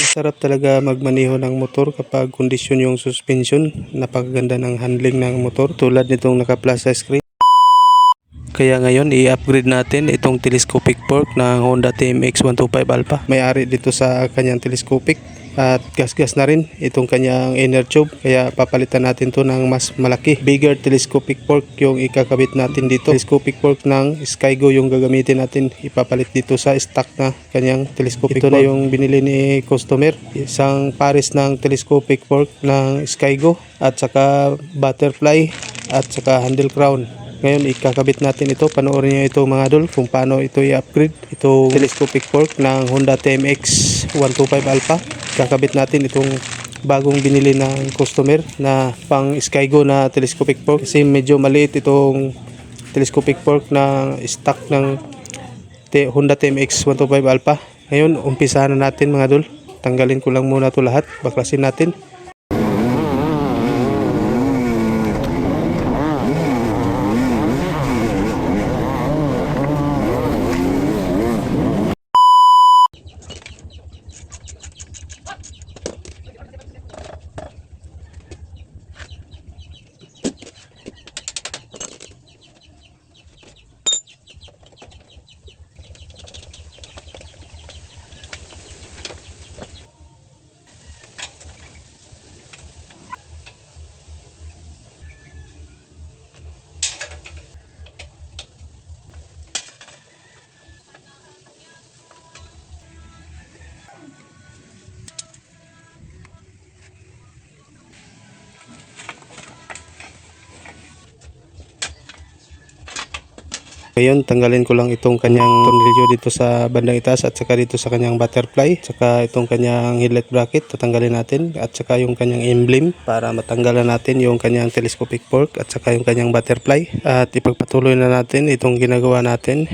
Masarap talaga magmaneho ng motor kapag kondisyon yung suspension. Napakaganda ng handling ng motor tulad nitong naka-plus sa screen. Kaya ngayon i-upgrade natin itong telescopic fork ng Honda TMX 125 Alpha. May-ari dito sa kanyang telescopic at gas-gas na rin itong kanyang inner tube, kaya papalitan natin to ng mas malaki, bigger telescopic fork yung ikakabit natin dito. Telescopic fork ng Skygo yung gagamitin natin, ipapalit dito sa stock na kanyang telescopic fork. Ito na yung binili ni customer, isang pares ng telescopic fork ng Skygo at saka butterfly at saka handle crown. Ngayon ikakabit natin ito, panoorin nyo ito mga idol kung paano ito i-upgrade ito telescopic fork ng Honda TMX 125 Alpha. Kakabit natin itong bagong binili ng customer na pang Skygo na telescopic fork, kasi medyo maliit itong telescopic fork na stock ng Honda TMX 125 Alpha. Ngayon umpisahan na natin mga idol, tanggalin ko lang muna ito lahat, baklasin natin. Ngayon tanggalin ko lang itong kanyang tornilyo dito sa bandang itaas at saka dito sa kanyang butterfly, saka itong kanyang headlight bracket tatanggalin natin, at saka yung kanyang emblem para matanggalan natin yung kanyang telescopic fork at saka yung kanyang butterfly, at ipagpatuloy na natin itong ginagawa natin.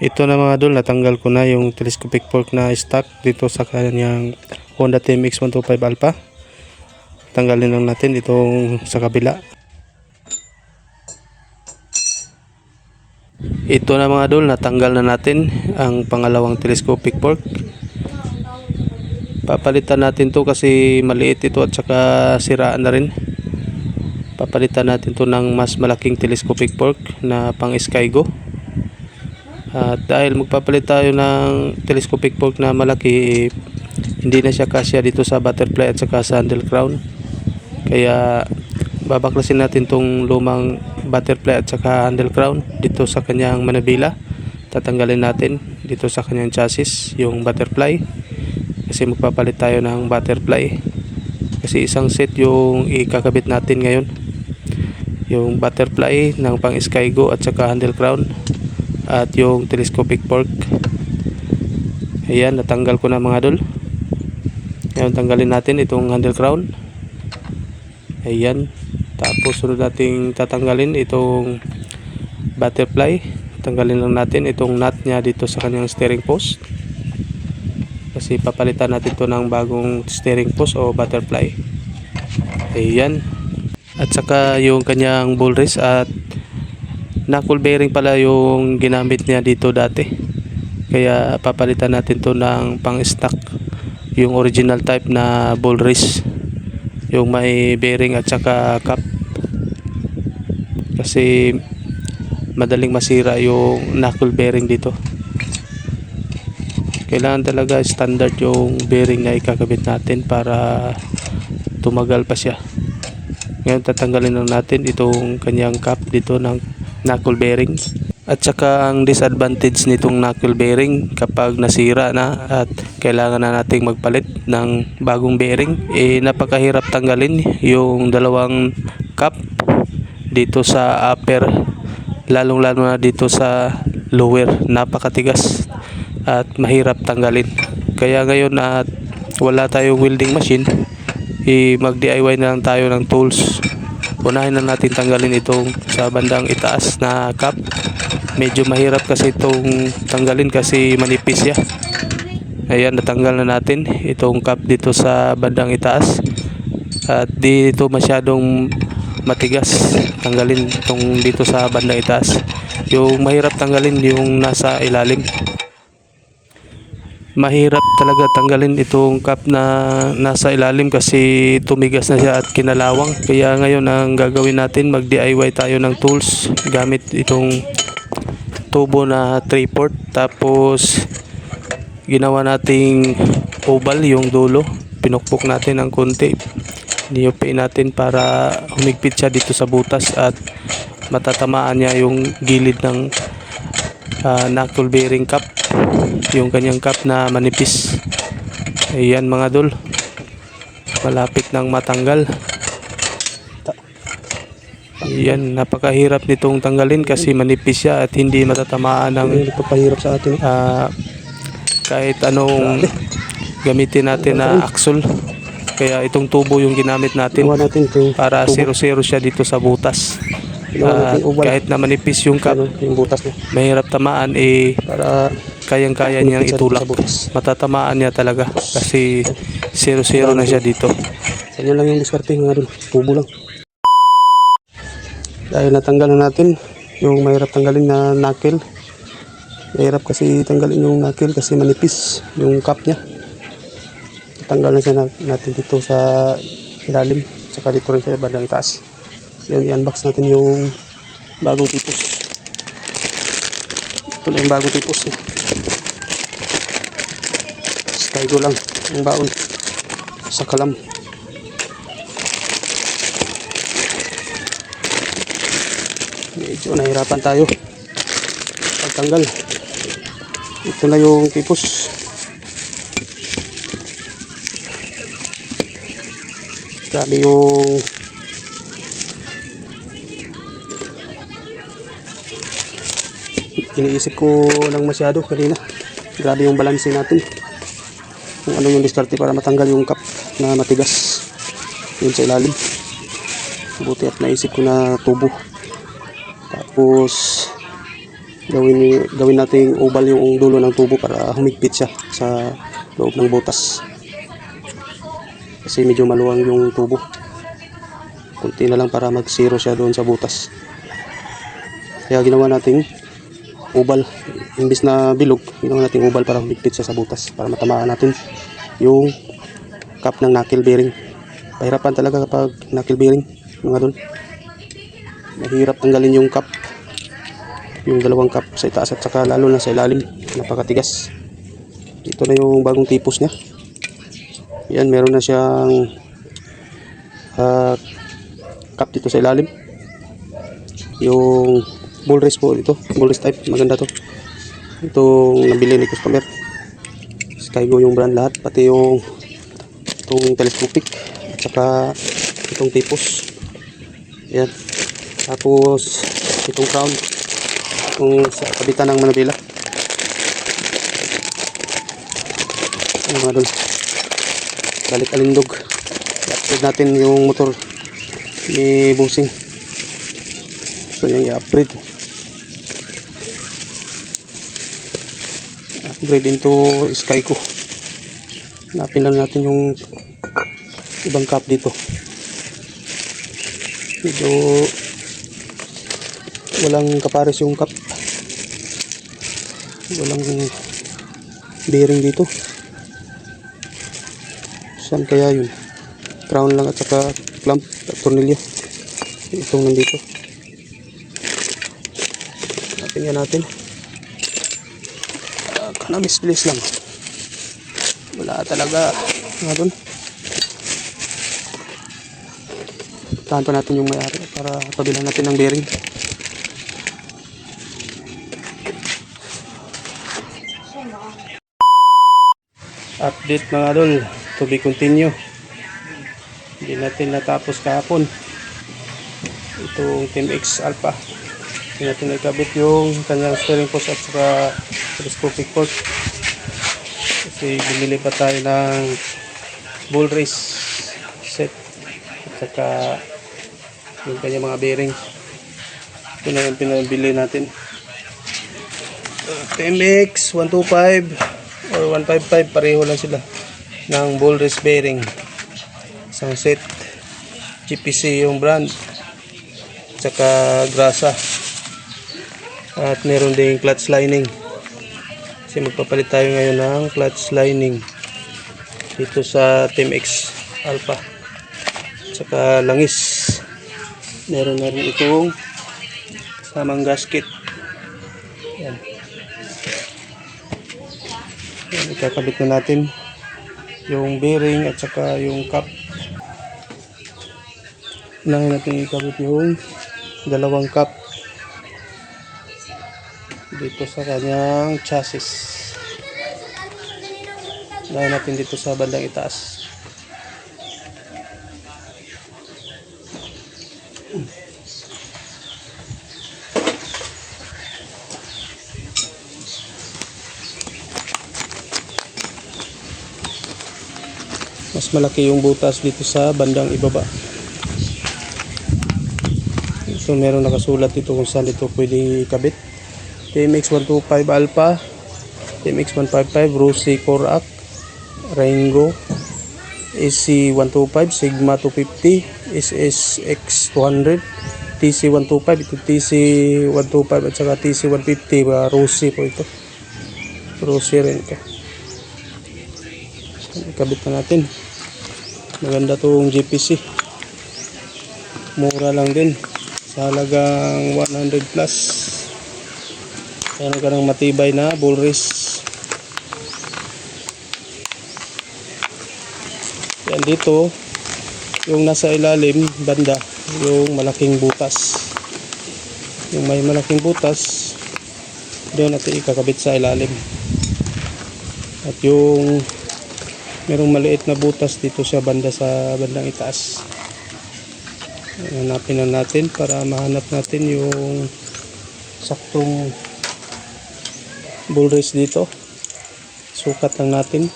Ito na mga idol, natanggal ko na yung telescopic fork na stock dito sa kanyang Honda TMX 125 Alpha. Tanggalin lang natin itong sa kabila. Ito na mga idol, natanggal na natin ang pangalawang telescopic fork. Papalitan natin to kasi maliit ito at saka siraan na rin. Papalitan natin to ng mas malaking telescopic fork na pang Skygo. At dahil magpapalit tayo ng telescopic fork na malaki, hindi na siya kasya dito sa butterfly at saka sa handle crown, kaya babaklasin natin tong lumang butterfly at saka handle crown dito sa kanyang manabila. Tatanggalin natin dito sa kanyang chassis yung butterfly kasi magpapalit tayo ng butterfly, kasi isang set yung ikakabit natin ngayon, yung butterfly ng pang Skygo at saka handle crown at yung telescopic fork. Ayan, natanggal ko na mga idol. Ngayon tanggalin natin itong handle crown. Ayan, tapos sunod nating tatanggalin itong butterfly. Tanggalin lang natin itong nut nya dito sa kanyang steering post, kasi papalitan natin to ng bagong steering post o butterfly. Ayan, at saka yung kanyang ball race at knuckle bearing pala yung ginamit niya dito dati, kaya papalitan natin to ng pang stock, yung original type na ball race, yung may bearing at saka cap, kasi madaling masira yung knuckle bearing dito. Kailangan talaga standard yung bearing na ikakabit natin para tumagal pa siya. Ngayon tatanggalin lang natin itong kanyang cap dito ng knuckle bearing. At saka ang disadvantage nitong knuckle bearing kapag nasira na at kailangan na nating magpalit ng bagong bearing, napakahirap tanggalin yung dalawang cap dito sa upper, lalong lalo na dito sa lower. Napakatigas at mahirap tanggalin, kaya ngayon at wala tayong welding machine, mag DIY na lang tayo ng tools. Unahin na natin tanggalin itong sa bandang itaas na cap Medyo mahirap kasi itong tanggalin kasi manipis siya. Ayan, natanggal na natin itong cap dito sa bandang itaas. At dito masyadong matigas. Tanggalin itong dito sa bandang itaas. Yung mahirap tanggalin yung nasa ilalim. Mahirap talaga tanggalin itong cap na nasa ilalim kasi tumigas na siya at kinalawang. Kaya ngayon ang gagawin natin, mag DIY tayo ng tools gamit itong tubo na 3/4. Tapos ginawa nating oval yung dulo, pinukpok natin ng konti, niyupiin natin para humigpit siya dito sa butas at matatamaan niya yung gilid ng knuckle bearing cap, yung kanyang cap na manipis. Ayan mga dol, malapit nang matanggal. Ayan, napakahirap nitong tanggalin kasi manipis siya at hindi matatamaan ng Nagpapahirap sa atin. kahit anong gamitin natin na axle. Kaya itong tubo yung ginamit natin Ginawa natin itong para tubo. 0-0 siya dito sa butas. Ginawa natin oval. Kahit na manipis yung cap, Yung butas niya. mahirap tamaan, Para kayang-kaya niyang humigpit siya itulak. sa butas. Matatamaan niya talaga kasi 0-0 na siya dito. Ganyan lang yung diskarte nga dun. Tubo lang. Dahil natanggal na natin yung mahirap tanggalin na knuckle. Mahirap kasi tanggalin yung knuckle kasi manipis yung cap niya. Tanggal na siya natin dito sa ilalim. Saka dito rin sa bandang itaas. Yan, i-unbox natin yung bagong tipos. Ito na yung bagong tipos. Skygo lang ang baon sa kalam. Medyo nahirapan tayo pagtanggal. Ito na yung tipos. Grabe yung iniisip ko lang masyado kanina. Grabe yung balanse natin. Kung ano yung diskarte para matanggal yung cap na matigas yun sa ilalim. Buti at naisip ko na tubo. Tapos gawin natin oval yung dulo ng tubo para humigpit siya sa loob ng butas. Kasi medyo maluwang yung tubo. Kunti na lang para mag-zero siya doon sa butas. Kaya ginawa natin oval. Imbis na bilog, ginawa natin oval para humigpit siya sa butas. Para matamaan natin yung cap ng knuckle bearing. Pahirapan talaga kapag knuckle bearing, mga dol. Mahirap tanggalin yung cap. Yung dalawang cap sa itaas at saka lalo na sa ilalim. Napakatigas. Ito na yung bagong tipos niya. Yan, meron na siyang cap dito sa ilalim. Yung ball race po dito, ball race type, maganda to. Itong nabili ni customer, Skygo yung brand lahat, pati yung itong telescopic at saka itong tipos. Yan, tapos itong crown itong sa kabitan ng manabila. Ano mga dun, balik alindog. I-upgrade natin yung motor ni Busing. So yung i-upgrade into Skygo. Hanapin lang natin yung ibang cap dito. Medyo walang kapares yung cap, walang bearing dito. Saan kaya yun? Crown lang at saka clamp at tornilyo. Itong nandito. Tingnan natin. Misplace lang. Wala talaga. Nga dun. Tahan pa natin yung may-ari para pabilan natin ng bearing. Update mga dol. To be continue. Hindi natin natapos kahapon. Itong Team X Alpha. Hindi natin nagkabit yung kanyang steering post at saka telescopic port. Kasi bumili pa tayo ng ball race set at saka yung kanyang mga bearing. Ito na yung pinabili natin. TMX 125 or 155, pareho lang sila ng ball race bearing, isang set. GPC yung brand, tsaka grasa, at meron ding clutch lining kasi magpapalit tayo ngayon ng clutch lining dito sa TMX Alpha. Tsaka langis, meron na rin itong samang gasket. Yan. Yan, ikakabit na natin yung bearing at saka yung cap. Unahin natin ikabit yung dalawang cap dito sa kanyang chassis. Unahin natin dito sa bandang itaas. Mas malaki yung butas dito sa bandang ibaba. So meron nakasulat dito kung saan dito pwede ikabit. TMX 125 Alpha, TMX 155 Rossi Corac, Rango, AC 125, Sigma 250, SSX 200, TC 125, ito TC 125 at saka TC 150, Rossi po ito. Rossi rin ito. Ikabit na natin. Maganda tong GPC. Mura lang din. Sa halagang 100 plus. Meron ka ng matibay na bull race. Yan dito, yung nasa ilalim, banda, yung malaking butas. Yung may malaking butas, doon natin ikakabit sa ilalim. At yung merong maliit na butas dito sa banda, sa bandang itaas. Hanapin na natin para mahanap natin yung saktong bull race dito. Sukat lang natin.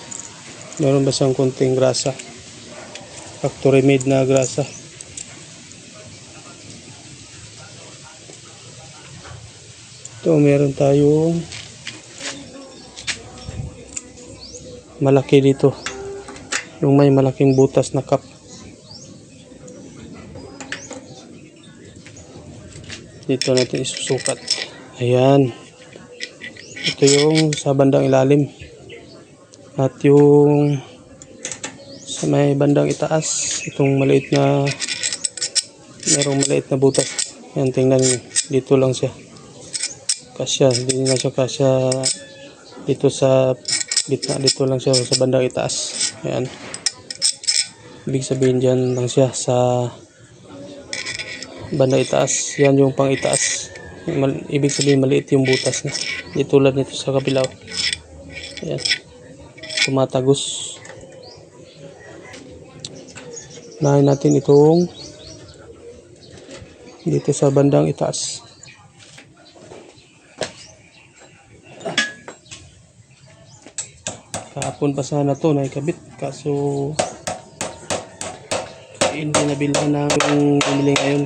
Meron ba siyang konting grasa? Factory made na grasa. Ito, meron tayong malaki dito. Yung may malaking butas na cup. Dito natin isusukat. Ayan. Ito yung sa bandang ilalim. At yung sa may bandang itaas, itong maliit na, merong maliit na butas. Ayan, tingnan nyo. Dito lang siya. Kasya. Hindi na siya kasya dito sa gitna. Dito lang siya sa bandang itaas. Ayan. Ibig sabihin dyan lang siya sa banda itaas. Yan yung pang itaas. Ibig sabihin maliit yung butas na. Di tulad nito sa kabilaw. Ayan. Tumatagos. Unahin natin itong dito sa bandang itaas. Kahapon pa sana to na ikabit. Kaso hindi nabilhan na yung bumili ngayon.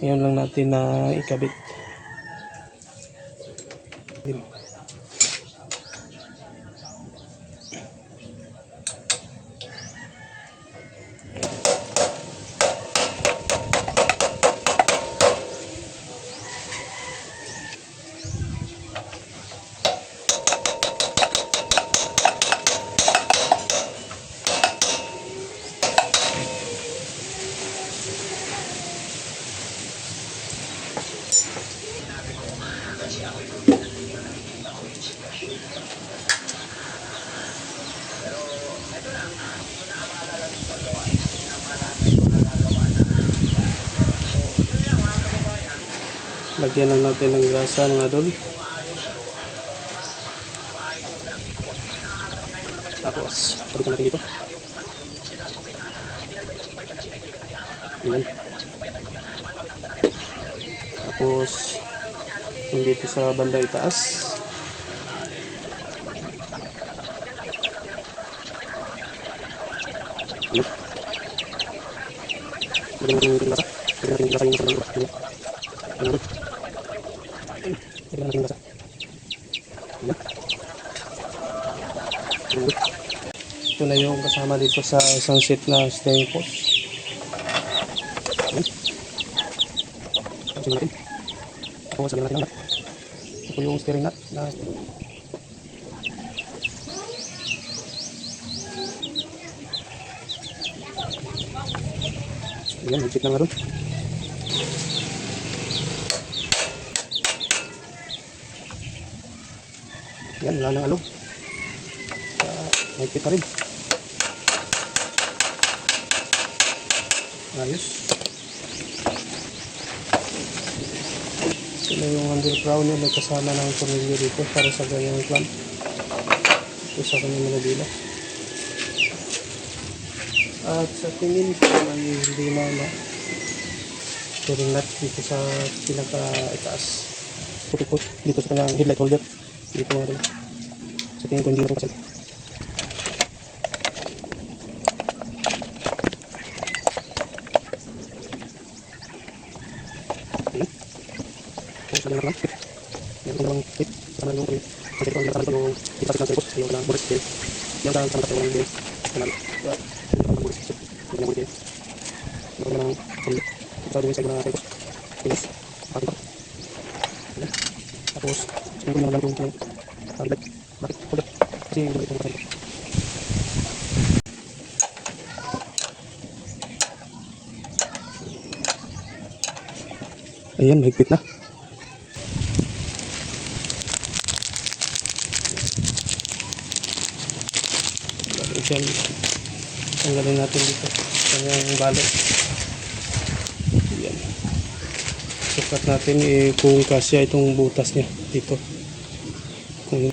Ngayon lang natin na ikabit. Lagyan lang natin ng grasa mga idol. Tapos, pagkat natin dito. Ayan. Tapos, yung dito sa banda itaas. Ayan. Lagyan natin yung grasa. Lagyan natin yung grasa yung sa banda. Ayan. Tignan natin yung gasa. Ayan. Ito na yung kasama dito sa isang set na steering post. Ayan. Tapos natin. Tapos sabihin natin ang nut. Ito yung steering nut na ayan, higpit na nga doon. Ayan, wala nang alog. Higpit pa rin. Ayos. Ito na yung handle crown niya. May kasama ng tornilyo dito para sa ganyang clamp. Ito sa kanyang manabila. At sa tingin ko ay hindi na steering nut dito sa pinaka-itaas. Putik-put dito sa kanyang headlight holder. Dito nga rin. Sa tingin ko hindi rin kasi. Ayan. Tapos lagyan natin lang. Meron kong mga tip. Sa naman yung kasi ito ang nakakalito yung itas ng serikos. Yung kanang buris tail. Yung kanang kanang kanang bilis. Kanang buris. Yung kanang buris tail. Yung kanang kulit. Ito din sa ibang serikos. Bilis. Bakit ito? Ayan. Tapos tingin ko nyo lang yung headlight. Bakit? Holder. Kasi yung headlight yung kanang ito. Ayan, mahigpit na. Diyan, tanggalin natin dito kanyang balot. Yan. Sukat natin kung kasya itong butas niya dito. Kung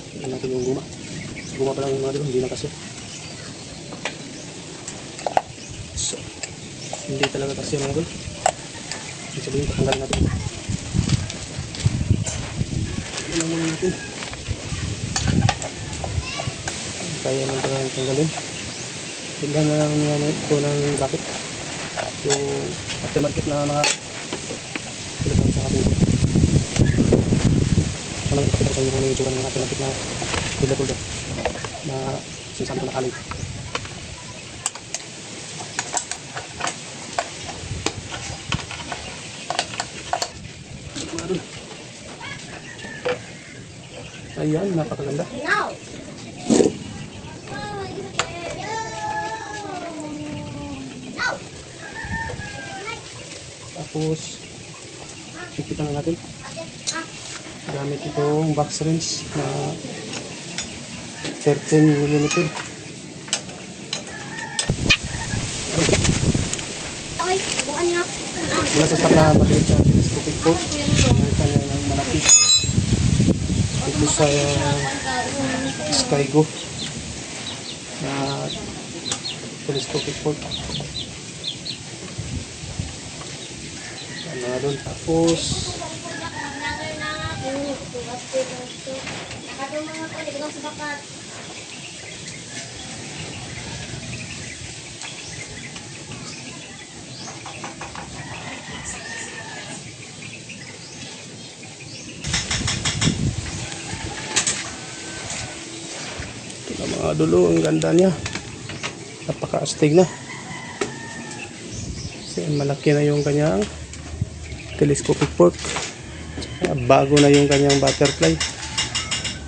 Tignan natin yung guma. Guma pa lang yung mga dito, hindi na kasi. so, hindi talaga kasya mga idol. Ibig sabihin, patanggalin natin. Yan ang muna natin. Kaya naman talagang tanggalin. Tignan na lang naman ito ng bracket. Yung aftermarket na mga Pinagkakas sa kapito. Ano lang ipakita ko sa inyo kung ano yung itsura ng aftermarket na headlight holder na sinasabi ko na kalay. ayan, napakaganda. Tapos Ipitan na natin. gamit itong box wrench na 13mm. Mula sa stock na maliit sa telescopic port, may kanya ng malaki. Ito sa Skygo na telescopic port. Yan mga doon. Tapos ito na mga dulo, ang ganda niya. Napaka-astig na. Kasi malaki na yung kanyang telescopic port. Bago na yung kanyang butterfly.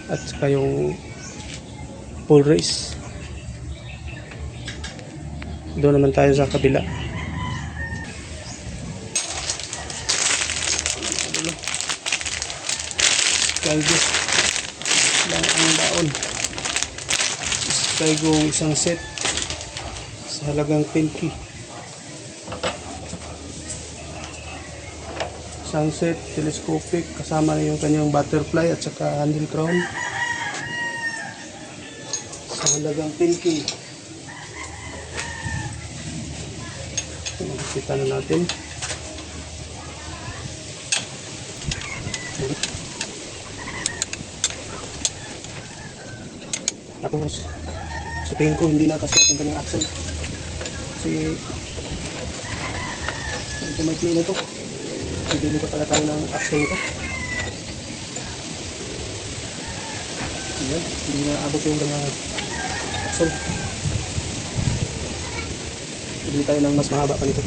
At saka yung full race. Doon naman tayo sa kabila. Skygo lang ang baon. Skygo isang set sa halagang 10K. Isang set telescopic kasama na yung kanyang butterfly at saka handle crown sa halagang 10K. Makikita na natin. Tapos, sa tingin ko hindi na kasi ang kanyang axle. Kasi, ito may play na ito. Bibili pa pala tayo ng axle nito. Ayan, hindi na abot yung kanyang aksol. Bili tayo ng mas mahaba pa nito.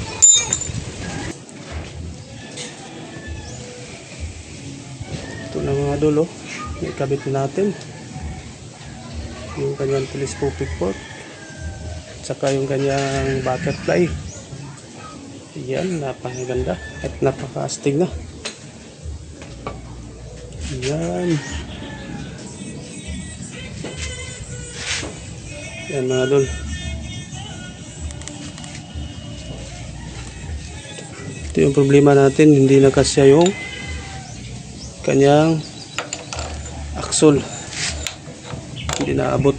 Ito na mga idol, oh. May kabit na natin yung kanyang telescopic fork at saka yung kanyang butterfly. Yan, napakaganda at napaka-astig na. Yan. Yan mga idol. Ito yung problema natin, hindi na kasya yung kanyang aksol. Hindi naabot.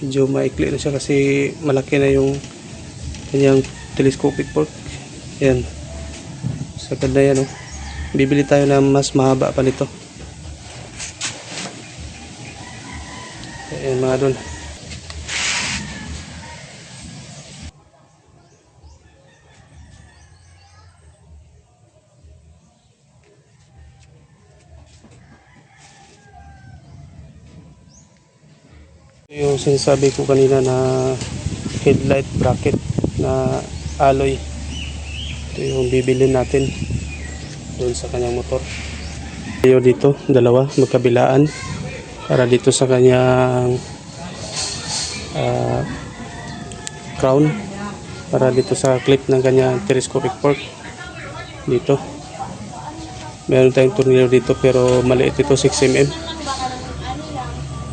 Medyo maikli na siya kasi malaki na yung kanyang telescopic fork. Yan. Sa ganda yan, oh. Bibili tayo ng mas mahaba pa nito. Ayan mga idol. Yung sinasabi ko kanina na headlight bracket na alloy, ito yung bibilin natin doon sa kanyang motor. Yung dito, dalawa magkabilaan para dito sa kanyang crown, para dito sa clip ng kanyang telescopic fork. Dito meron tayong tornilyo dito pero maliit ito, 6mm.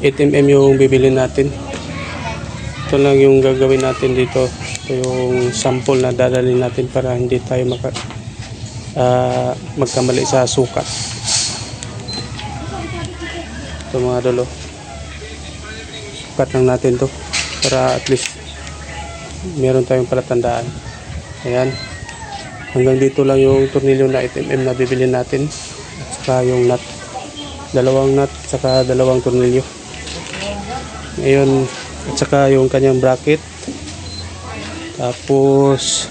8mm yung bibilin natin. Ito lang yung gagawin natin dito. Ito yung sample na dadalhin natin para hindi tayo magkamali sa sukat. Ito mga idol, sukat lang natin to para at least meron tayong palatandaan. Ayan, hanggang dito lang yung tornilyo na 8mm na bibilin natin at saka yung nut, dalawang nut at saka dalawang tornilyo. Ngayon, at saka yung kanyang bracket, tapos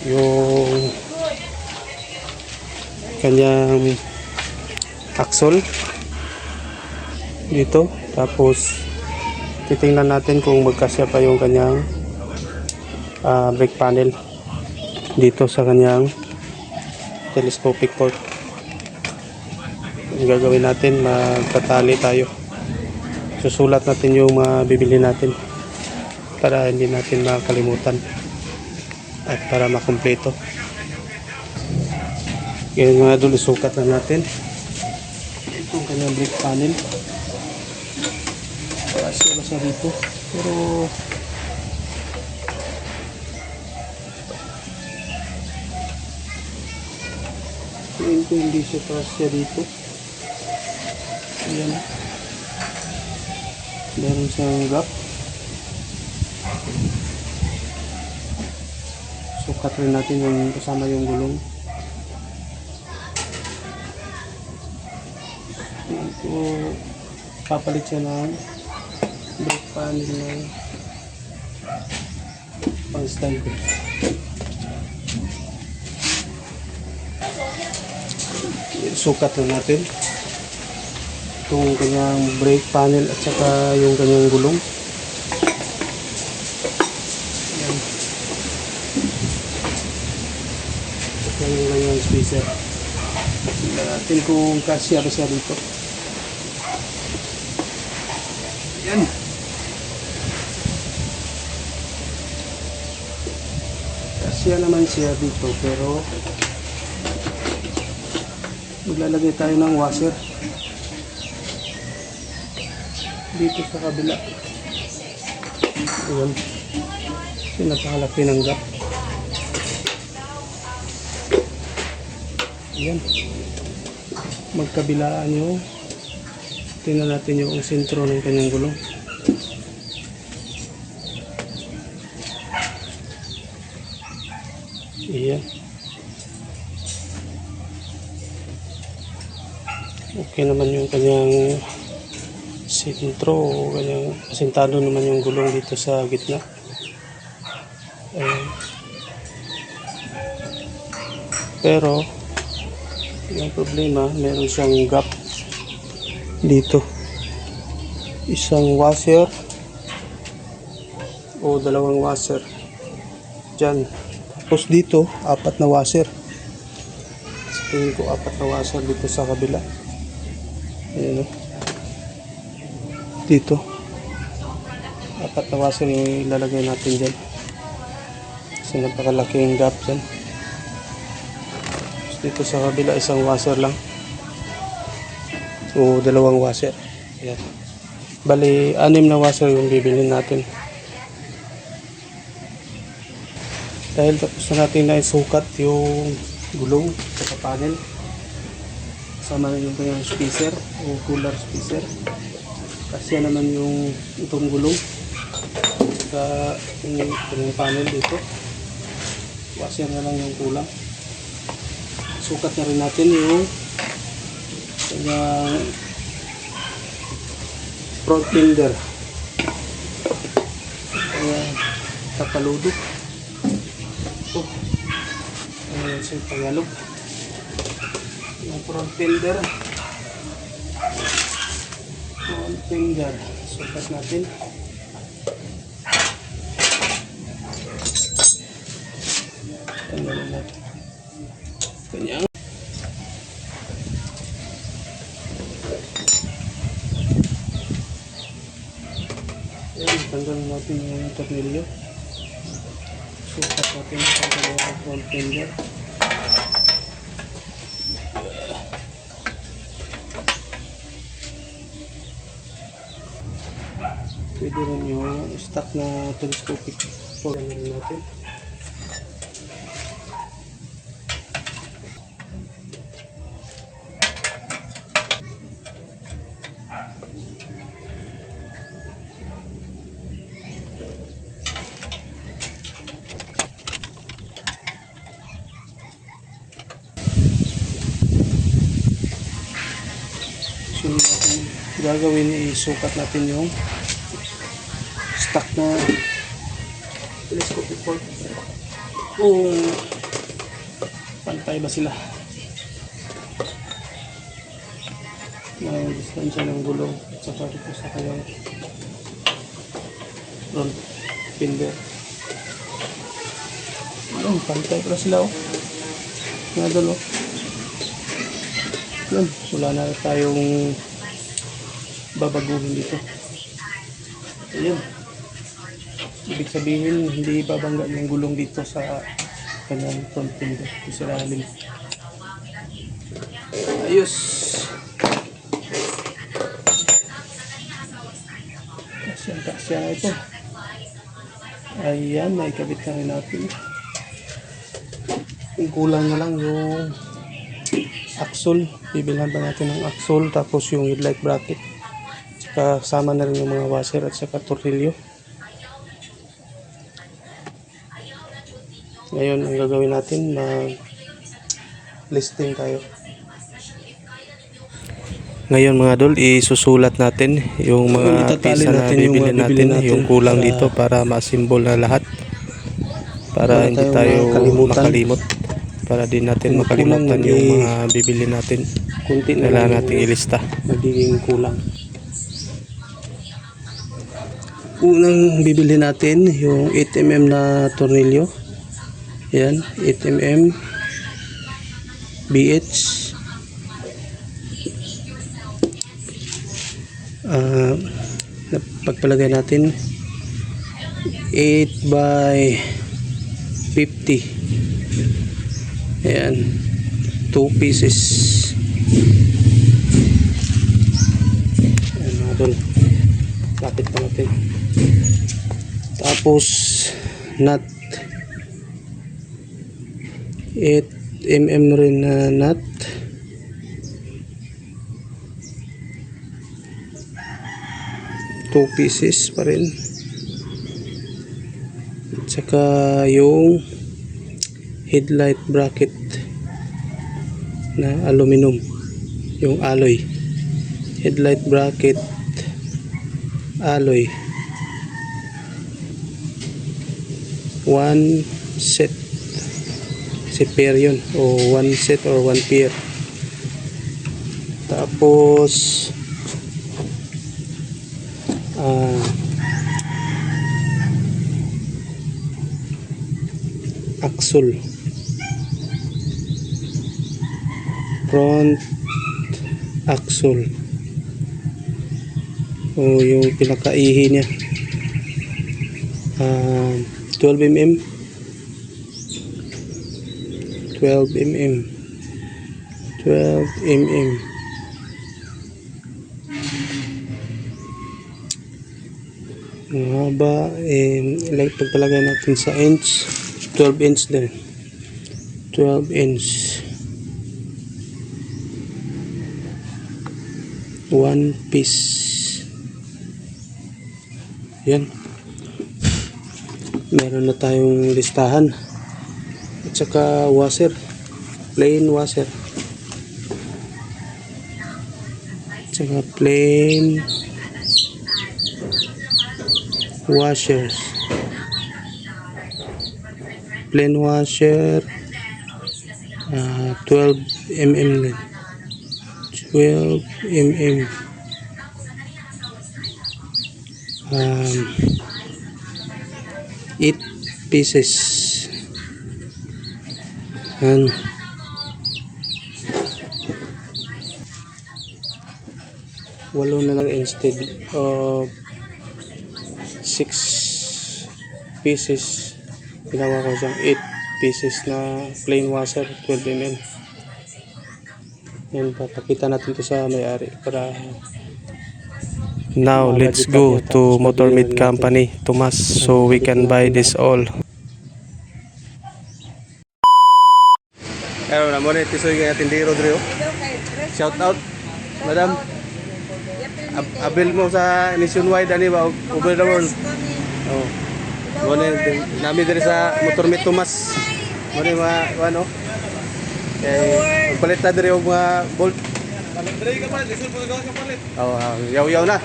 yung kanyang axle dito, tapos titingnan natin kung magkasya pa yung kanyang brake panel dito sa kanyang telescopic fork. Ang gagawin natin, magtatali tayo. Susulat natin yung bibili natin para hindi natin makalimutan at para makumpleto. Ngayon mga idol, isukat na natin itong kanyang brake panel. Kasi siya dito, pero tingin ko hindi siya kasya dito. Ayan, meron siyang gap. Sukat rin natin yung kasama yung gulong. Ito, papalit siya ng brake panel na pang stand. Sukat na natin itong kanyang brake panel at saka yung kanyang gulong. Ayan. Yan yung kanyang spacer. Tingnan natin kung kasya ba siya dito. Ayan. Kasya naman siya dito, pero maglalagay tayo ng washer dito sa kabila. Ayan, napakalaki ng gap. Ayan, magkabilaan yung, tingnan natin yung sentro ng kanyang gulong. Ayan, okay naman yung kanyang sentro, kanyang asintado naman yung gulong dito sa gitna. Pero yung problema, meron siyang gap dito isang washer o dalawang washer dyan. Tapos dito 4 na washer. Sa tingin ko 4 na washer dito sa kabila. Ayan o. Dito 4 na washer yung ilalagay natin dyan. Kasi napakalaking gap dyan. Tapos dito sa kabila isang washer lang o dalawang washer. Ayan. Bali 6 na washer yung bibilhin natin. Dahil tapos na natin na isukat yung gulong sa panel, sama na yung kanyang spacer o cooler spacer, kasi naman yung itong gulong sa yung panel dito. Washer na lang yung kulang. Sukat na rin natin yung kanyang front fender, kaya kapaludok. Ayan siya pagalog yung front fender. Sukat natin. Tanggalin natin kanyang tanggalin natin yung tornilyo. Sukat natin sa dalawang front fender. Pwede rin yung stock na telescopic for natin. So, natin gagawin, isukat natin yung stock na telescopic port kung pantay ba sila, may distansya ng gulong at saka dito sa kayang front fender. Pantay pala sila nga dalo. Wala na tayong babaguhin dito. Ayan, ibig sabihin hindi babangga yung gulong dito sa kanyang front fender, sa lalim. Ayos. Kasya na ito. Ayan, naikabit na rin natin. Yung kulang na lang yung axle. Bibilhan pa natin ng axle, tapos yung headlight bracket, kasama na rin yung mga washer at saka tornilyo. Ngayon ang gagawin natin, listing tayo. Ngayon mga idol, isusulat natin yung mga pisa na bibili natin, yung kulang dito para masimbol na lahat, para hindi tayo makalimot, para di natin makalimutan yung mga bibili natin. Kailangan natin ilista. Magiging kulang. Unang bibili natin yung 8mm na tornilyo. Ayan, 8mm BH. Pagpalagay natin 8 by 50. Ayan, 2 pieces. Ayan mga tol, lapit pa natin. Tapos nut, 8mm rin na nut. Two pieces pa rin. At saka yung headlight bracket na aluminum, yung alloy. Headlight bracket alloy, 1 set. Si pair yun, o 1 set or 1 pair. Tapos ah, axle, front axle, o yung pinakaihi niya, 12 mm, 12 mm, 12 mm. Ang haba, like pagpalagay natin sa inch, 12 inch din, 12 inch, 1 piece. Yan, meron na tayong listahan at saka washer, plain washer at saka plain washers, plain washer, 12 mm din, 12 mm, 8 pieces. Yan. Walo na lang instead of 6 pieces. Ginawa ko siyang 8 pieces na plain washer, 12 mm. Yan, papakita natin to sa may-ari para Now let's go to Motor Meat Company, Tomas, so we can buy this all. Pero na mo na tisoy nga tindero dre. Shout out madam. Abil mo sa nationwide ani ba over the world. Oh. Mo na nami diri sa Motor Meat Tomas. Mo na ano. Palit na diri og mga bolt. Palit diri ka palit, lisod mo gawas ka palit. Oh, yaw na.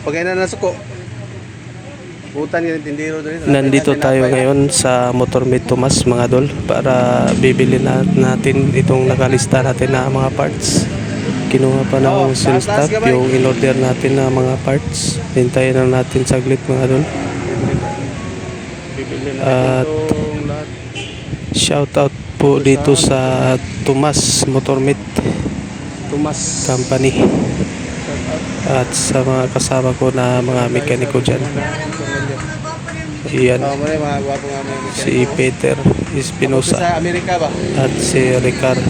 Pagay na suko. Butan yung tindero dito. Nandito tayo ngayon sa Motor Meat Tomas mga dol para bibili natin itong nakalista natin na mga parts. Kinuha pa ng sales staff yung in-order natin na mga parts. Hintayin lang natin saglit mga dol. At shout out po dito sa Tomas Motor Meat Tomas Company at sa mga kasama ko na mga mekaniko dyan. Iyan, si Peter Espinosa sa Amerika ba? at si Ricardo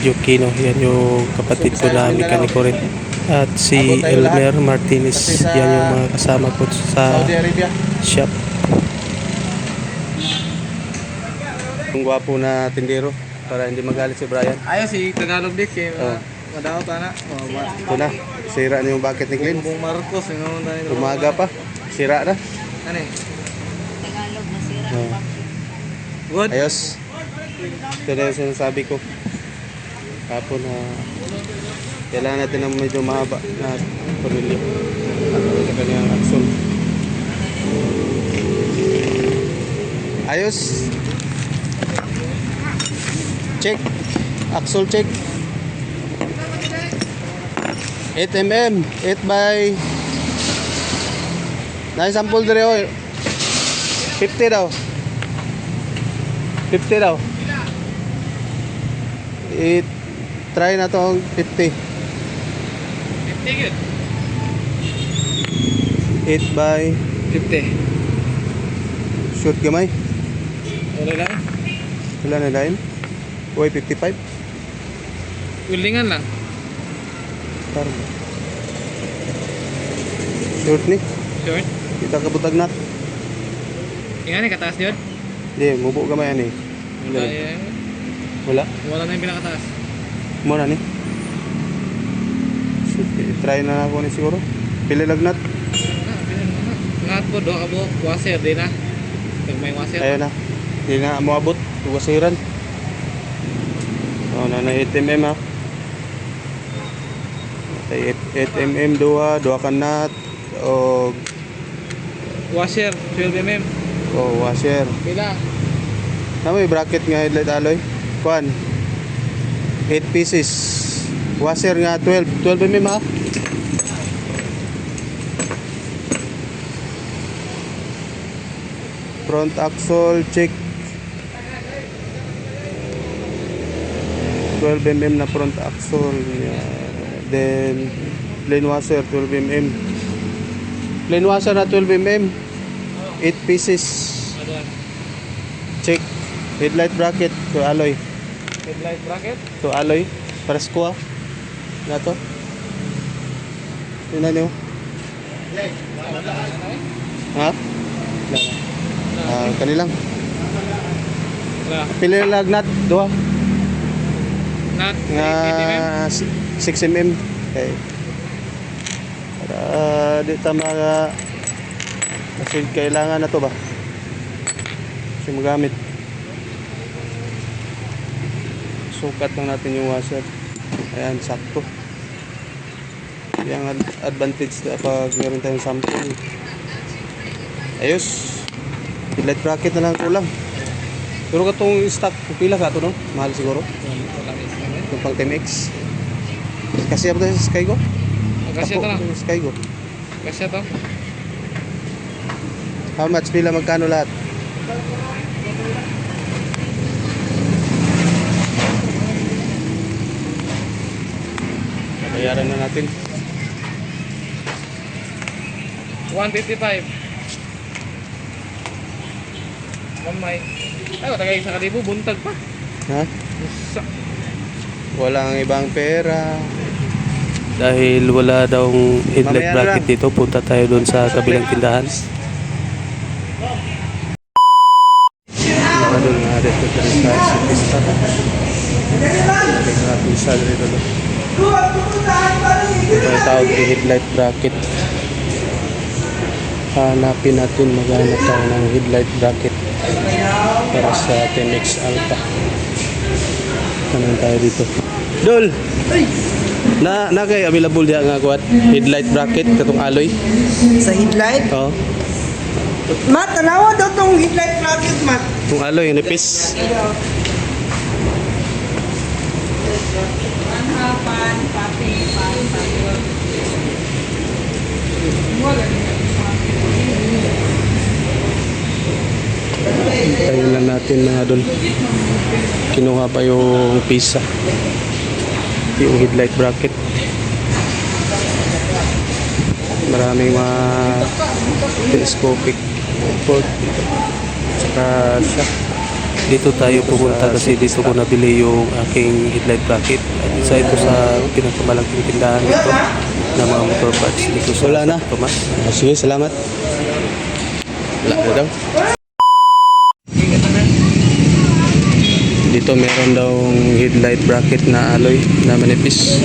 Yuquino, yan yung kapatid ko na mekaniko rin. At si Elmer Martinez, yan yung mga kasama ko sa Saudi Arabia. shop. Yung gwapo na tindero para hindi magalit si Brian. Ayos si Tagalog dik eh. Oh. Madaw ta na. Ito na, sira na yung bucket ni Clint. Bung Marcos yung tayo. Umaga pa, sira na. Ano eh? Tagalog na sira. Oh. Good. Ayos. Ito na yung sinasabi ko. Kapon na kailangan natin ng medyo mahaba na tornilyo sa kanyang axle. Ayos. Check. Axle check. 8 mm. 8 by sample dire oh. 50 daw. 50 daw. Try na to ang 50. 50 good. 8 by 50. short gamay. Wala lang. Wala na line. Uy, 55. Wilingan lang. Parang short ni. Short. Kita kabutag na. Yan eh, kataas yun. Hindi, mubo gamay ani. Wala eh. Wala. Wala na yung pinakataas. Mo na ni. Try na ako ni siguro. Pili lagnat. Ngat po do abo washer din na. Pag may washer. Ayun na. Hindi na mo abot. Tuwasiran. Oh, na 8 mm ha. 8 mm duha ka nut o Washer 12 mm. washer. Pila. Na may bracket nga headlight alloy. Kuan. 8 pieces. Washer nga 12 mm ha. Front axle check. 12 mm na front axle. Yeah. Then plain washer 12 mm. Plain washer na 12 mm. 8 pieces. Check. Headlight bracket to alloy. Headlight bracket. To alloy. Parasko na to. Tingnan nyo. Ha? Kanilang. Pili lang nut. Dua. Not Nga 6 mm. Okay. Para di tama kasi kailangan na to ba? Kasi magamit. Sukat lang natin yung washer. Ayan, sakto. Yung advantage na pag meron tayong sample. Ayos. Headlight bracket na lang kulang. Pero katong stock, pila ka to no? Mahal siguro. Itong pang TMX. Kasi ako sa Skygo? Kasya to na. Skygo. Kasya to. How much? Pila magkano lahat? Bayaran na natin. 155. Mamay. Ay, tagay sa kalibo, buntag pa. Ha? Sa Walang ibang pera. Dahil wala daw headlight bracket dito, punta tayo doon sa kabilang tindahan. Doon nga dito sa Pista. Pisa dito doon. Ito yung tawag yung headlight bracket. Hanapin natin, maghanap tayo ng headlight bracket para sa TMX Alpha. Kanan tayo dito. Dol! Na kay available diya nga kuat headlight bracket katong alloy. Sa headlight? Oh, Mat, tanawa daw tong headlight bracket, Mat. kung alloy yung nipis. Tayo lang natin mga dol. Kinuha pa yung pisa. Yung headlight bracket. Maraming mga telescopic port. Saka siya. Dito tayo pumunta kasi dito ko nabili yung aking headlight bracket. At isa ito sa pinakamalaking tindahan dito na mga motor parts dito sa Tomas. Sige, salamat. Wala na daw. Dito meron daw headlight bracket na alloy na manipis.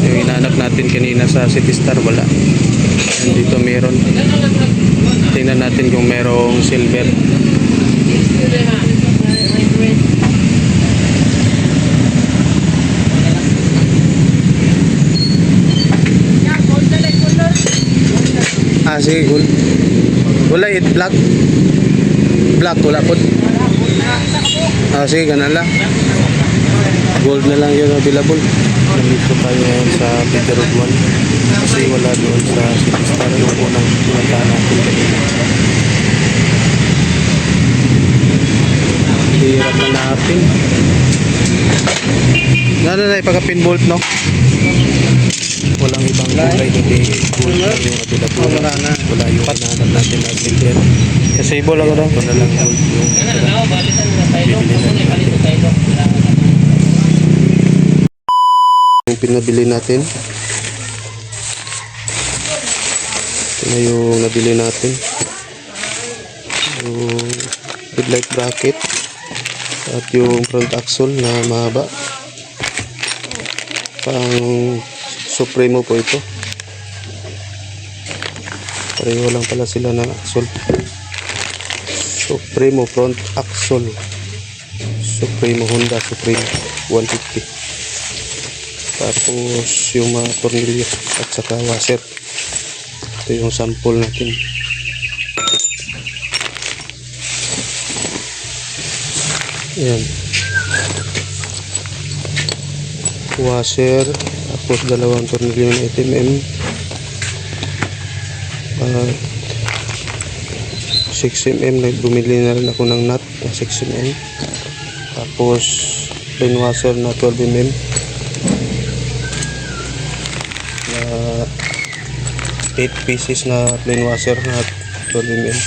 Yung inaanap natin kanina sa City Star, wala. And dito meron. Tingnan natin kung merong silver. Sige, gold. Wala, black. Black, wala po. Sige, ganun lang. Gold na lang yun available. Nandito tayo ngayon sa Peter Road 1 kasi wala doon sa City Star yung unang pinuntahan natin kanina. Hirap na natin. Na ipaka-pin bolt, no? Walang ibang kulay, hindi gold lang yung available. Wala yung hinahanap natin na silver. Kasi ibo lang daw. Ito na lang gold yung bibili natin. Yung pinabili natin. Ito na yung nabili natin. Yung headlight bracket at yung front axle na mahaba. Pang Supremo po ito. Pareho lang pala sila ng axle. Supremo front axle. Supremo Honda Supremo 150. Tapos yung mga tornilyo at saka washer. Ito yung sample natin. Ayan. Washer. Tapos dalawang tornilyo na 8mm. 6mm. Bumili na rin ako ng nut na 6mm. Tapos plain washer na 12mm. 8 pieces na plain washer na 12mm.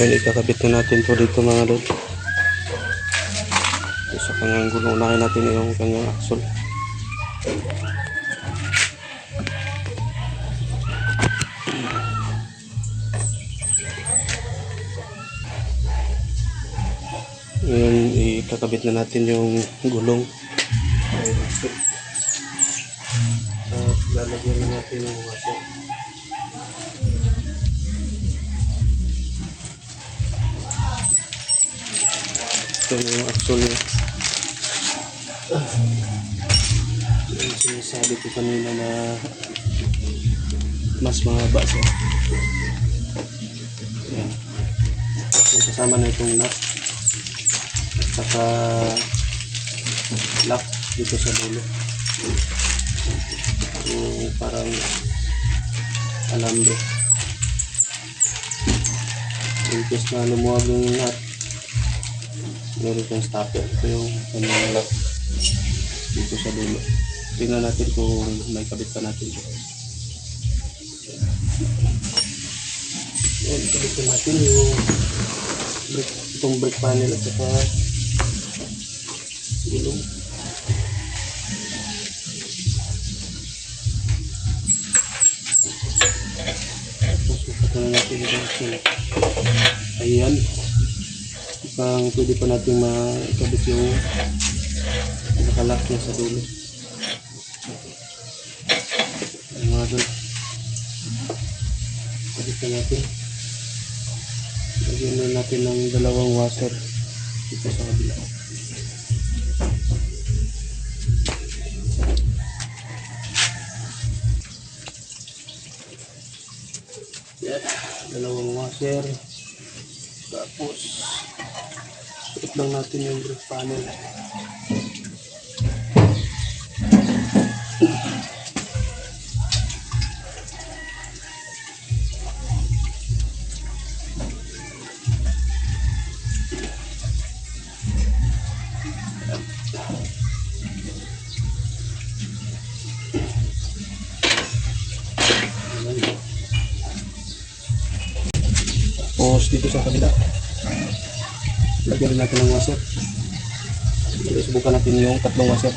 Yan, ikakabit na natin to dito mga lod. Sa kanyang gulong, unahin natin yung kanyang axle. Ngayon, ikakabit na natin yung gulong. At lalagyan na natin yung washer. Ito yung axle niya. Yung sinasabi ko kanina na mas mahaba siya. Yan. Yung kasama na itong nut. At saka lock dito sa dulo. Yung parang alambre. In case na lumuwag yung nut, meron yung stopper. Ito yung kanyang lock dito sa dulo. Tingnan natin kung may kabit pa natin ito. Yan, kabit natin yung itong brake panel at saka gulong. Tapos ipatala natin yung ayan. Pang pwede pa natin makabit yung nakalock niya sa dulo. Ayan mga doon. Kabit na natin. Lagyan na natin ng dalawang washer dito sa kabila. Yan, dalawang washer. Tapos ikot lang natin yung brake panel. Tapos dito sa kabila, lagyan rin natin ng washer. Subukan natin yung tatlong washer.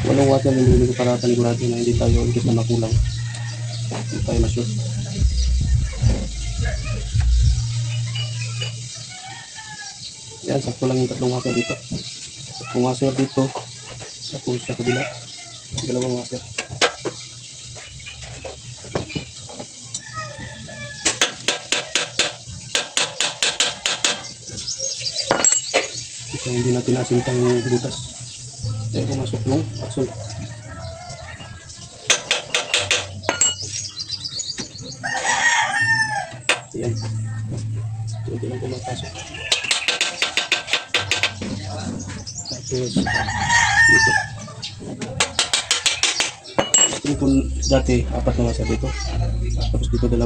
Walang washer yung binili ko para panigurado na hindi tayo ulit na makulang. Hindi tayo ma-shoot. Yan, sakto lang yung tatlong washer dito. Tatlong washer dito. Tapos sa kabila, dalawang washer. So, hindi natin nasintang yung butas. Kaya pumasok yung axle. Ayan. Hindi lang pumapasok. Tapos, dito. Ito kung dati, 4 na washer dito. Tapos dito 2.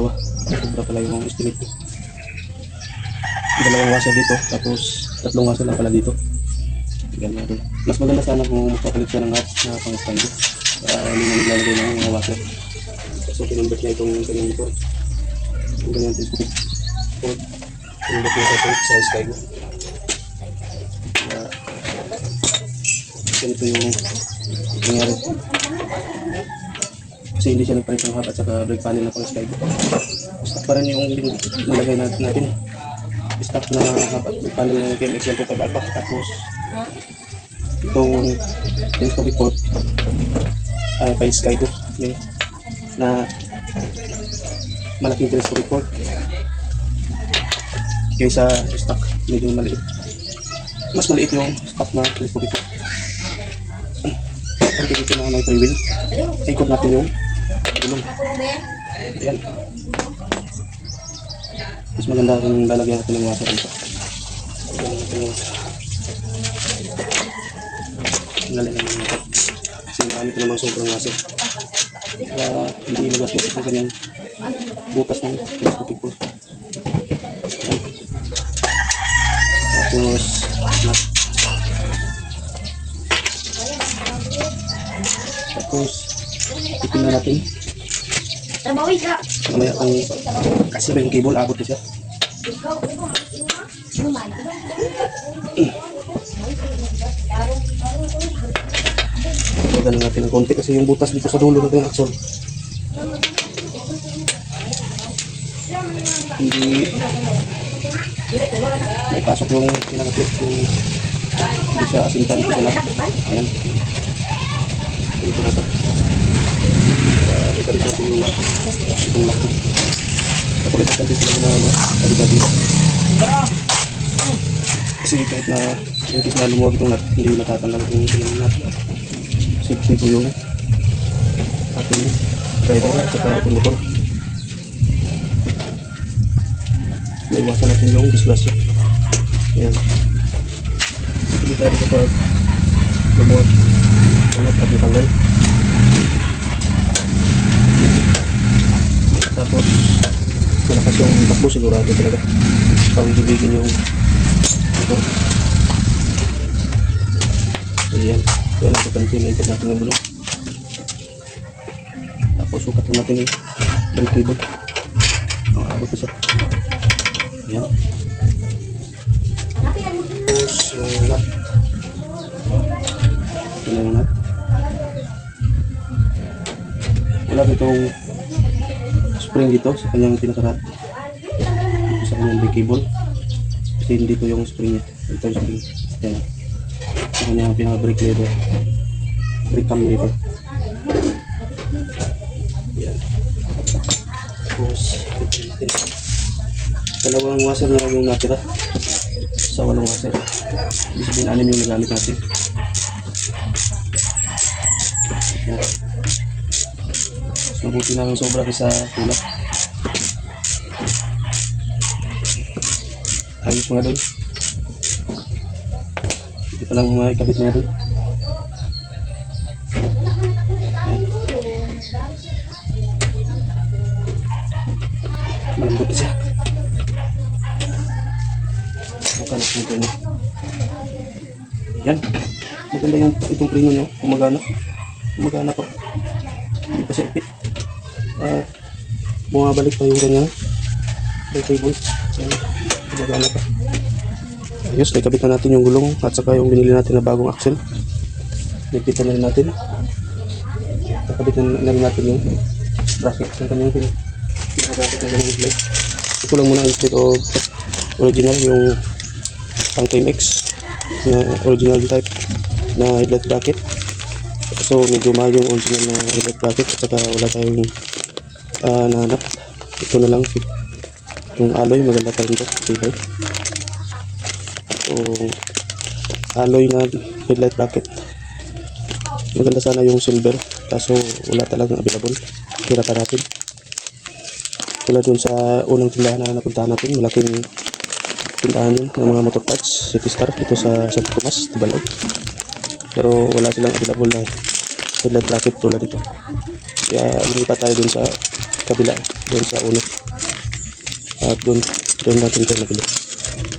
Sobra pala yung estimate ko. Dalawang washer dito, tapos 3 washer lang pala dito. Ganyan rin. Mas maganda sana kung magpapalit siya ng hats na pang-stand. Hindi na naglalagay ng mga washer. So, pinambit niya itong kanyang motor. Yung ganyan telescopic cord. Pinambit niya sa Skygo. Ganito yung nangyari. Kasi hindi siya nagpalit ng hub at saka brake panel na pang-Skygo. Stock pa rin yung nilagay natin. Stock na panel ng KMX 125 Alpha. Tapos itong telescopic port ay pa Skygo na malaking telescopic port kaysa stock medyo maliit. Mas maliit yung stock na telescopic port. Pag dito na may freewheel, ikot natin yung gulong. Ayan. Mas maganda kung lalagyan natin ng washer dito. Galing naman ito. Kasi nakamit ko namang sobrang washer. para hindi ilabas-labas ang kanyang butas ng telescopic pole. Ayan. Tapos nut. Tapos ipin na natin. Mamaya kung kasi ba yung cable, abot na siya. Pagano natin ng konti kasi yung butas dito sa dulo natin ng axle. Hindi may pasok yung pinaka-clip yung hindi siya asintan ito na. Ayan. Ito na ito. Ikalit natin yung itong lock. Kapalit natin sila na kalita dito. Kasi kahit na yung kis na lumuwag itong nut, hindi natatanggal yung nut. Safety po yung ating driver at saka ating motor. Naiwasan natin yung disgrasya. Ayan. Hindi tayo kapag lumuwag ang nut at natanggal. Tapos malakas yung takbo, sigurado talaga pang bibigin yung motor. Ayan. Yan ang pagkantinan natin ng bulong. Tapos sukat natin yung brake cable. Ang abot na siya. Ayan. Tapos yung nut. Ito na yung nut. Wala ditong spring dito sa kanyang pinakarat. Sa kanyang brake cable. Kasi dito yung spring niya. Ito yung spring. Ayan. Sa kanyang pinaka-brake lever. Brake cam lever. Yan. Tapos, dalawang washer na lang yung natira sa 8 washer. Ibig sabihin 6 yung nagamit natin. Yan. Mas mabuti namin sobra kaysa tulak. Ayos mga doon. Hindi pa lang mga ikabit na doon. Malambot siya. Makalas mo ito. Yan. Maganda yung itong preno nyo. Kumagana. Kumagana po. Hindi pa siya ipit. Bumabalik pa yung ganyan. Yung cable. Yan. Kumagana pa. Ayos. Naikabit na natin yung gulong at saka yung binili natin na bagong axle. Naikita na rin natin. Nakabit na rin natin yung bracket ng kanyang pinagamit ng kanyang headlight. Ito lang muna ang split of original, yung pang TMX na original type na headlight bracket. So medyo mahal yung original na headlight bracket at saka wala tayong nahanap. Ito na lang yung alloy, maganda pa rin ito, tibay. So alloy na headlight bracket, maganda sana yung silver, kaso wala talagang available. Kira pa natin. Wala dun sa unang tindahan na napuntahan natin, malaking tindahan yun ng mga motor parts, City Star, dito sa Santo Tomas, Tibalog. Pero wala silang available na headlight bracket tulad dito. Kaya lumipat tayo dun sa kabila, dun sa uno. At dun natin ito nabili.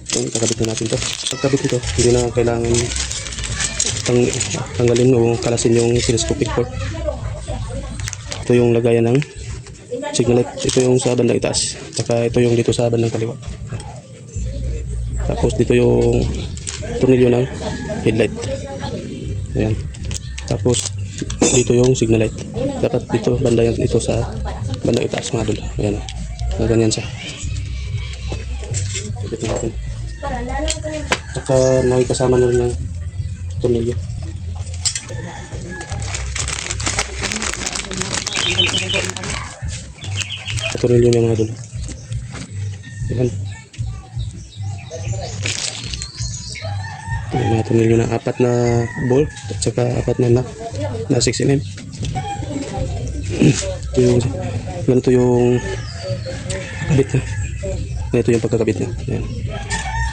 So kakabit na natin ito. Pagkabit ito, hindi na kailangan tanggalin o kalasin yung telescopic port. Ito yung lagayan ng signal light. Ito yung sa bandang itaas. Saka ito yung dito sa bandang kaliwa. Tapos dito yung tornilyo ng headlight. Ayan. Tapos dito yung signal light. Dapat dito banda yan, ito sa bandang itaas mga dul. Ayan. Ganyan siya. Ito natin. Saka makikasama na rin ng tornilyo. Tornilyo niya mga dul. Ayan. May mga tornilyo na 4 na bolt at saka 4 na 6mm. Ito yung ganito yung kabit niya. Ganito yung pagkakabit niya. Ayan.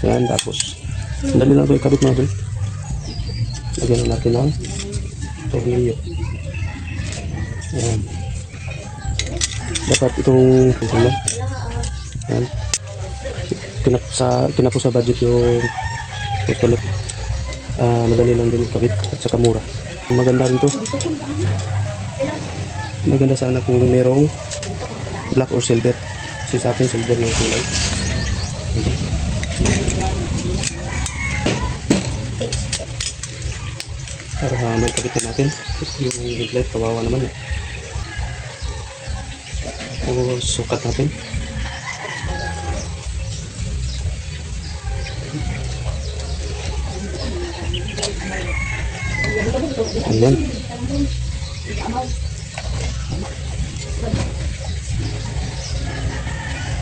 Ayan, tapos dali na ito yung kabit mga dul. Lagyan natin ng tornilyo. Ayan. Dapat itong ano, yan. Kinako sa budget yung tulad. Madali lang din kapit at saka mura. Maganda rin to. Maganda sana kung merong black or silver. Kasi sa akin silver yung kulay. Para may kapitan natin. Yung headlight, kawawa naman eh. O sukat natin. Ayan.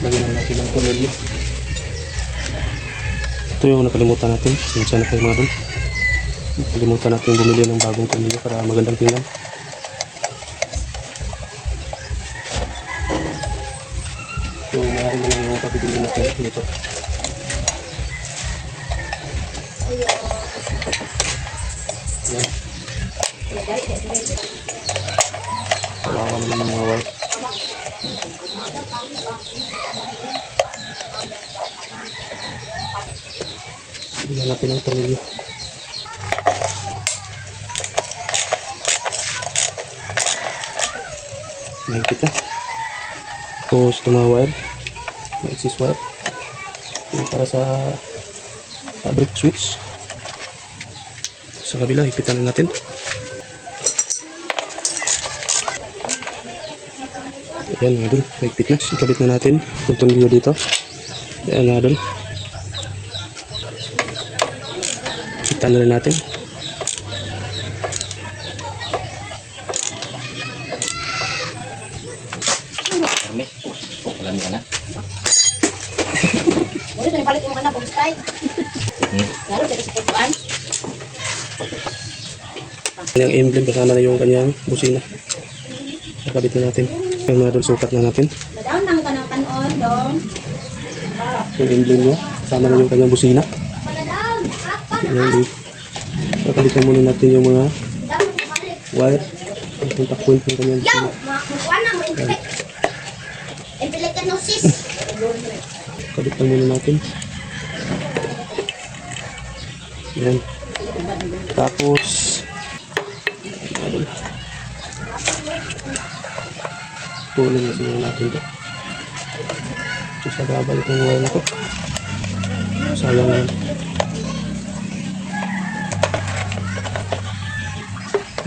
Lagyan natin ang tornilyo. Ito yung nakalimutan natin. Minsan na kayo mga doon. Nakalimutan natin bumili ng bagong tornilyo para magandang tingnan. Yung mayroon na lang yung kapibili natin dito. Ayan. Kawawa naman yung mga wire. Bigyan natin ang tornilyo. Mahigpit na. Tapos ito mga wire. May access wire. Yung para sa fabric switch. Sa kabila, hipitan na natin. Ayan nga dun, mahigpit na. Ikabit na natin itong tornilyo dito. Ayan nga dun. Hipitan na rin natin. Alam ka na? Muli na balik mo ka na, bumstay. Lalo, sa kasipuan. Kanyang emblem kasama na yung kanyang busina. Nakabit na natin. Yung mga doon sukat na natin. Nadaon lang ka ng kanon, dong. Yung emblem niya. Kasama na yung kanyang busina. Nadaon, apat. Ayan, nakabit muna natin yung mga wire. Ang contact point ng kanyang Yaw! busina. Mga kukuha na, mo impilek. Impilek ka no, sis. Kabit na muna natin. Ayan. Tapos tulong na siya natin ito. Ito sa gabal itong wire na ito. Sayang yan.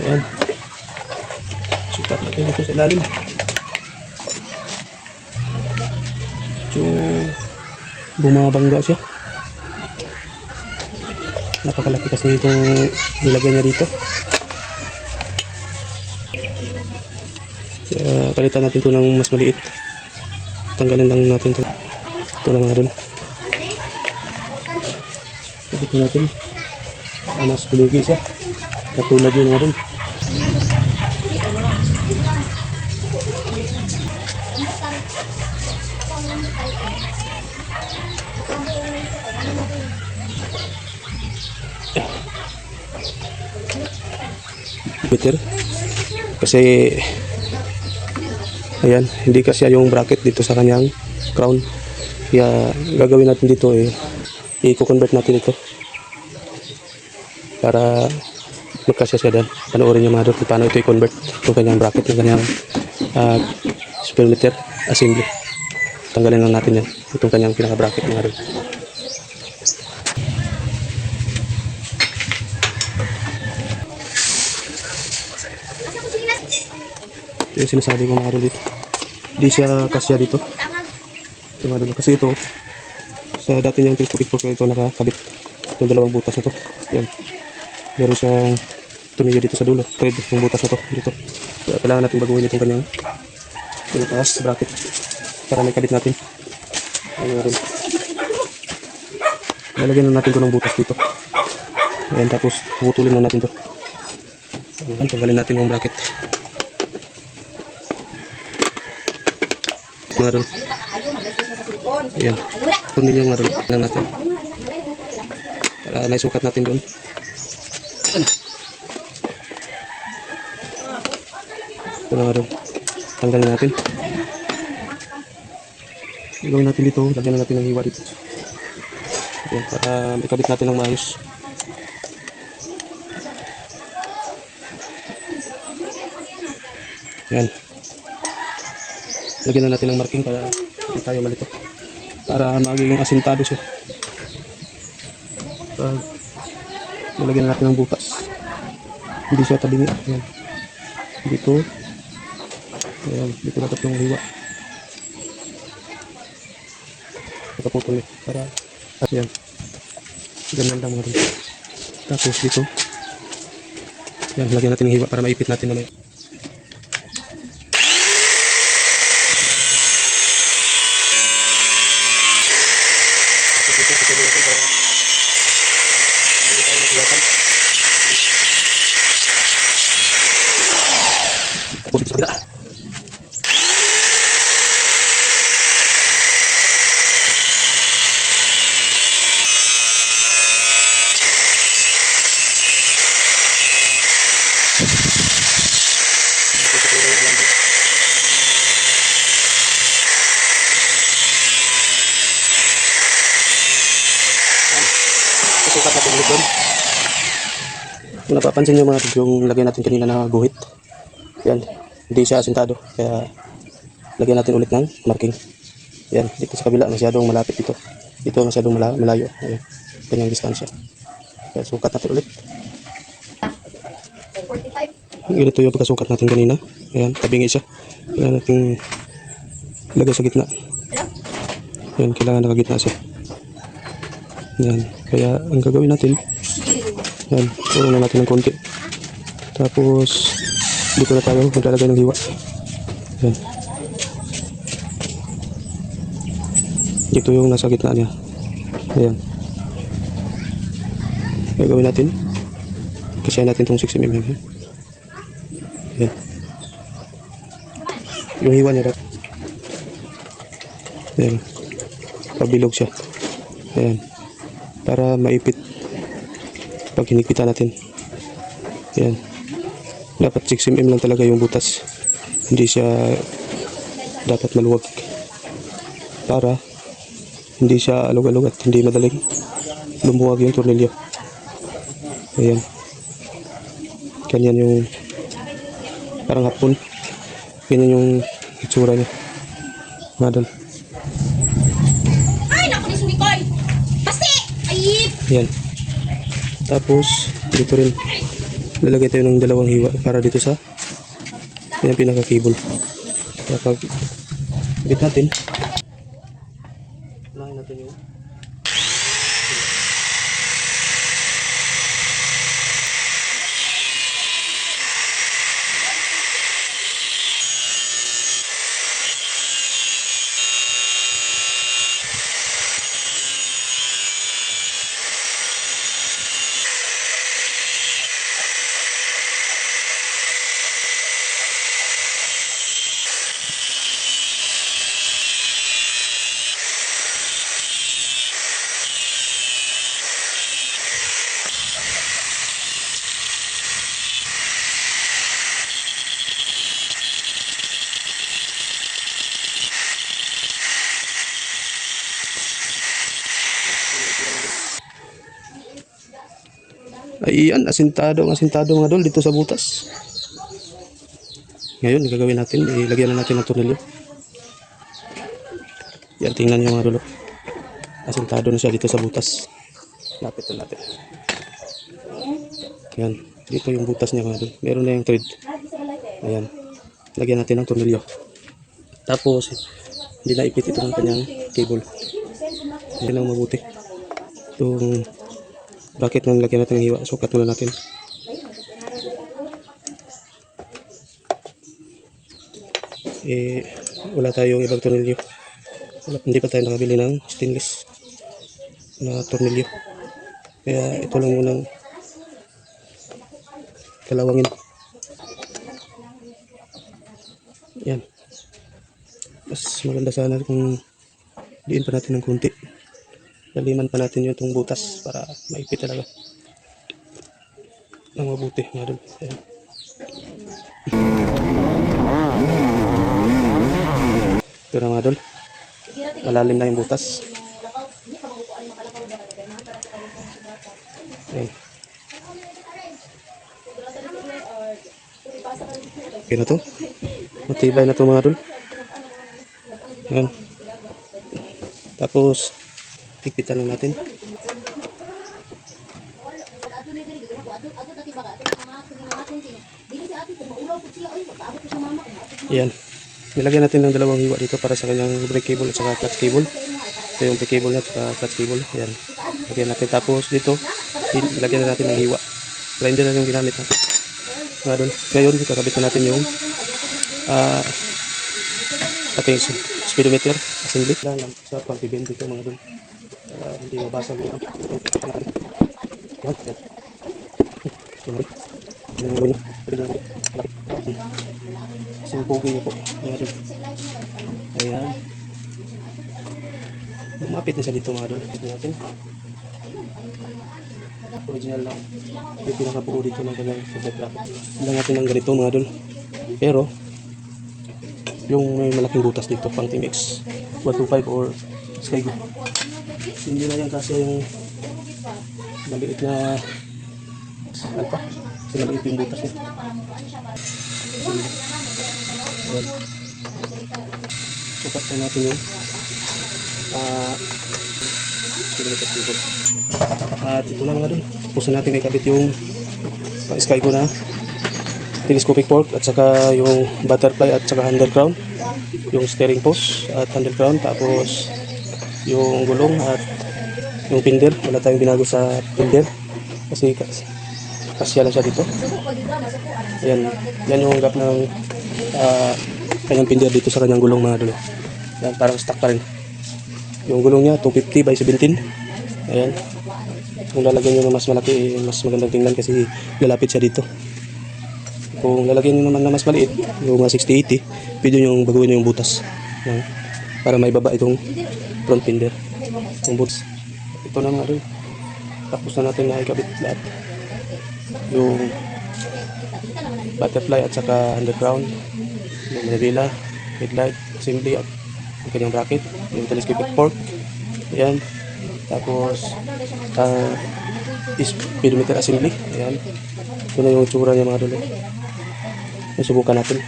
Ayan. Sukat natin ito sa ilalim. So, bumabangga siya. Napakalaki kasi itong nilagay niya dito. Kaya palitan natin ito ng mas maliit. Tanggalin lang natin ito. Ito na mga dun. Ito natin. Mas buligi siya. Katulad yun mga dun. Meter kasi ayan, hindi kasi yung bracket dito sa kanyang crown, kaya gagawin natin dito i-convert natin ito para magkasya siya dyan. Panoorin niyo mga doon paano ito i-convert itong kanyang bracket, yung kanyang speedometer assembly. Tanggalin lang natin yan, itong kanyang pinaka bracket mga doon. Yung sinasabi ko mga dito, di siya kasya dito. Ito mga dito. Kasi ito, sa dati niyang telescopic fork ito nakakabit yung dalawang butas na to. Yan. Meron siyang tornilyo dito sa dulo. Thread yung butas na to dito. Kaya kailangan natin baguhin itong kanyang taas bracket para may kabit natin. Ayan meron. Lalagyan na natin ito ng butas dito. Ayan, tapos putulin na natin ito. Ayan, tanggalin natin yung bracket. Mga doon. Ayan. Tornilyo mga doon. Lang natin. Para naisukat natin doon. Ito mga doon. Tanggalin natin. Gawin natin dito, lagyan na natin ng hiwa dito. Ayan, para ikabit natin ng maayos. Ayan. Lagyan na natin ng marking para hindi tayo malito. Para maging asintado siya. Pag nalagyan na natin ng butas, hindi siya tabingi. Ayan. Dito. Ayan, dito dapat yung hiwa. Nakaputol para ayan. Ganyan lang mga rin. Tapos dito. Ayan, lagyan natin ng hiwa para maipit natin naman. Tapos dito sa kabila. Sukat natin ulit doon. Kung napapansin nyo mga tubig, yung lagay natin kanina na guhit. Yan, hindi siya asintado. Kaya lagyan natin ulit ng marking. Yan, dito sa kabila masyadong malapit dito. Dito masyadong malayo. Ayan, kanyang distansya. Kaya sukat natin ulit. 45. Ganito yung pagkasukat natin kanina. Ayan, tabingi siya. Kailangan natin lagay sa gitna. Ayan, kailangan nakagitna siya. Yan, kaya ang gagawin natin, yan, puro na natin ng konti. Tapos, dito na tayo maglalagay ng hiwa. Yan. Dito yung nasa gitna niya. Ayan. Gagawin natin. Kasi natin itong 6 mm. Yan. Yung hiwa niya. Ayan. Pabilog siya. Ayan. Para maipit pag hinigpitan natin. Ayan. Dapat 6 mm lang talaga yung butas. Hindi siya dapat maluwag. Para hindi siya alog-alog at hindi madaling lumuwag yung tornilyo. Ayan. Ganyan yung parang hapon. Ganyan yung itsura niya. Madal. Ay, naku ni Sumikoy! Pasti! Ayip! Yan. Tapos, dito rin. Lalagay tayo ng dalawang hiwa para dito sa yan pinaka-cable. Kaya pag bit natin, unahin natin yung ayan, asintado mga dol dito sa butas. Ngayon, gagawin natin, ilagyan na natin ng tornilyo. Yan, tingnan nyo mga dolo. Asintado na siya dito sa butas. Lapit na natin. Yan, dito yung butas niya mga dolo. Meron na yung thread. Ayan, lagyan natin ng tornilyo. Tapos, hindi na ipit ito ng kanyang cable. Yan lang mabuti. Itong bracket na nilagyan natin ng hiwa. Sukat muna natin. Wala tayong ibang tornilyo. Hindi pa tayo nakabili ng stainless na tornilyo. Kaya ito lang munang kalawangin. Yan. Mas maganda sana kung diin pa natin ng kunti. Laliman pa natin yung itong butas para maipit talaga nang mabuti mga dol. Ayan. Ito na mga dol. malalim na yung butas. Okay. Okay na to. Matibay na to mga idol. Yan. Tapos higpitan lang natin. Yan. Nilagyan natin ng dalawang hiwa dito para sa kanyang brake cable at saka clutch cable. Ito yung brake cable at saka clutch cable. Yan. Lagyan natin. Tapos dito, lagyan na natin ng hiwa. Grinder na yung ginamit natin. Mga idol. Ngayon, kakabit na natin yung ating speedometer assembly. Lang sa pag-bend dito mga idol. Hindi mabasag yung Sumpugin niyo po. Ayan. Lumapit na siya dito mga idol. Dito natin. Original lang. Yung pinakabuo dito ng kanyang subject bracket. Hindi natin ng ganito mga idol. Pero, yung may malaking butas dito pang Team X 125 or Skygo. Hindi na yan kasi yung maliit na alpa. Kasi maliit yung butas niya. Sukat na natin yung at ito lang nga dun. Puso natin kay kabit yung Skygo na telescopic fork at saka yung butterfly at saka handle crown, yung steering post at handle crown, tapos yung gulong at yung pinder. Wala tayong binago sa pinder kasi kasya lang siya dito. Yan yung gap ng kanyang pinder dito sa kanyang gulong mga dulo. Yan, parang stock pa rin. Yung gulong niya 250 by 17. Ayan. Kung lalagyan nyo ng mas malaki, mas magandang tingnan kasi lalapit siya dito. Kung lalagyan nyo naman na mas maliit, yung 60-80, pwede nyo baguhin yung butas. Yan. Para may baba itong front fender. Yung butas. Ito na mga rin. Tapos na natin na ikabit lahat. Yung butterfly at saka underground. Yung manibela, headlight, assembly at yung kanyang bracket. Yung telescopic fork. Ayan. Tapos speedometer assembly. Ayan. Ito na yung tsura niya mga dulo. Subukan natin.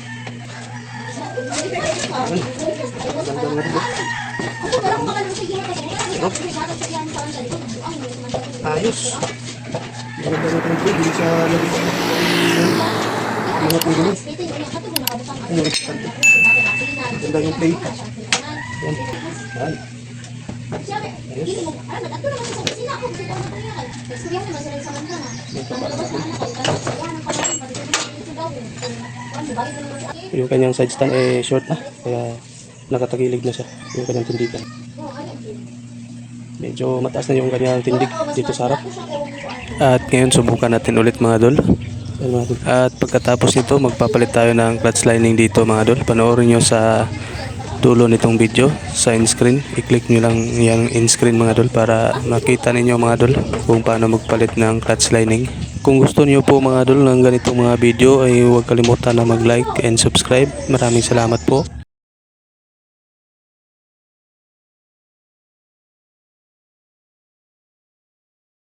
Ayos. Ganda natin yung play. Hindi siya lagi. Mga pagulong. Ganda yung play. Yan. Yan. Yung kanyang side stand short na, kaya nakatagilig na siya yung kanyang tindigan. Medyo mataas na yung kanyang tindig dito sa harap. At ngayon subukan natin ulit mga dol. At pagkatapos nito magpapalit tayo ng clutch lining dito mga dol. Panoorin nyo sa dulo nitong video sa in-screen. I-click nyo lang yung in-screen mga dol para makita ninyo mga dol kung paano magpalit ng clutch lining. Kung gusto niyo po mga dol ng ganitong mga video ay huwag kalimutan na mag-like and subscribe. Maraming salamat po.